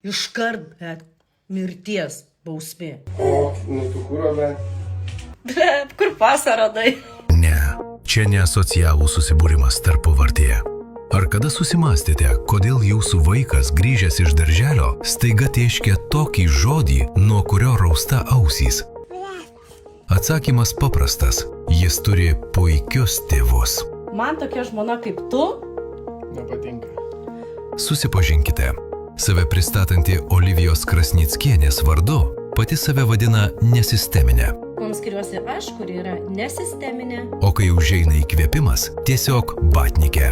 Iškart, bet mirties bausmė. O, nu tu kuro, bet? Bet kur pasą radai? Ne, čia ne asocialų susibūrimas tarpuvartėje. Ar kada susimastėte, kodėl jūsų vaikas grįžęs iš darželio staiga tėškia tokį žodį, nuo kurio rausta ausys? Atsakymas paprastas. Jis turi puikius tėvus. Man tokia žmona kaip tu? Nepatinka. Susipažinkite. Save pristatanti Olivijos Krasnickienės vardu pati save vadina nesisteminė. Kuom skiriuosi aš, kuri yra nesisteminė. O kai užeina įkvėpimas, tiesiog vatnikė.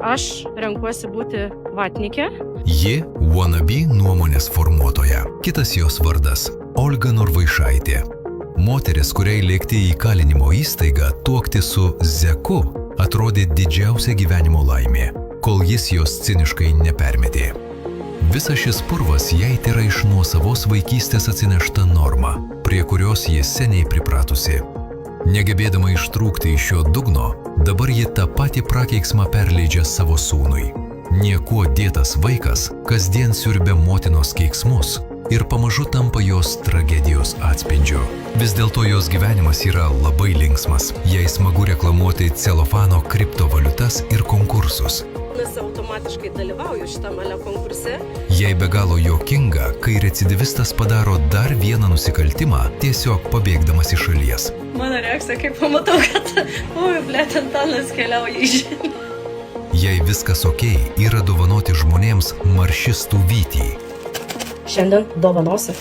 Aš renkuosi būti vatnikė. Ji wannabe nuomonės formuotoja. Kitas jos vardas – Olga Norvaišaitė. Moteris, kuriai lėkti į kalinimo įstaigą tuokti su Zeku, atrodė didžiausia gyvenimo laimė, kol jis jos ciniškai nepermetė. Visas šis purvas jai tėra iš nuosavos vaikystės atsinešta norma, prie kurios jis seniai pripratusi. Negebėdama ištrūkti iš šio dugno, dabar ji tą patį prakeiksmą perleidžia savo sūnui. Niekuo dėtas vaikas kasdien siurbia motinos keiksmus ir pamažu tampa jos tragedijos atspindžiu. Vis dėlto jos gyvenimas yra labai linksmas. Jai smagu reklamuoti celofano kriptovaliutas ir konkursus. Nes automatiškai dalyvauju šitame konkurse. Jai be galo juokinga, kai recidivistas padaro dar vieną nusikaltimą, tiesiog pabėgdamas iš šalies. Mano reakcija, kai pamatau, kad Antanas keliauja į žemę. Jei viskas okei, yra dovanoti žmonėms maršistų vytį. Šiandien dovanosiu.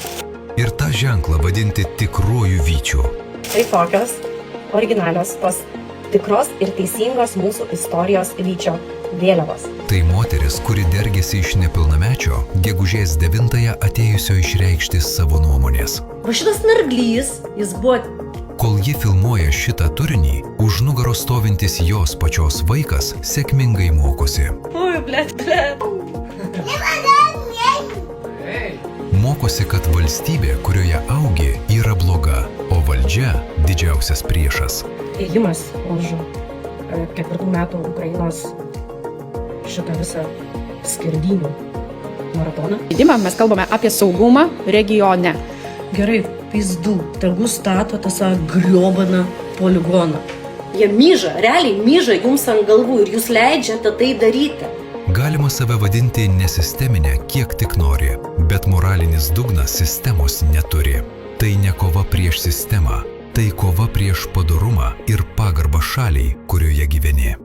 Ir tą ženklą vadinti tikruoju vyčiu. Tai tokios originalios tos tikros ir teisingos mūsų istorijos vyčio vėliavos. Tai moteris, kuri dergėsi iš nepilnamečio, gegužės 9-ąją atėjusio išreikšti savo nuomonės. O šitas narglys, jis buvo... Kol ji filmuoja šitą turinį, už nugaros stovintis jos pačios vaikas sėkmingai mokosi. Mokosi, kad valstybė, kurioje augi, yra bloga, o valdžia – didžiausias priešas. Ėjimas už 4 metų Ukrainos šitą visą skirdynių maratoną. Mes kalbame apie saugumą regione. Gerai, pizdu, tegu stato tą griobaną poligoną. Jie myža, realiai myža jums ant galvų ir jūs leidžiate tai daryti. Galima save vadinti nesisteminę, kiek tik nori, bet moralinis dugnas sistemos neturi. Tai ne kova prieš sistemą, tai kova prieš padorumą ir pagarbą šaliai, kurioje gyveni.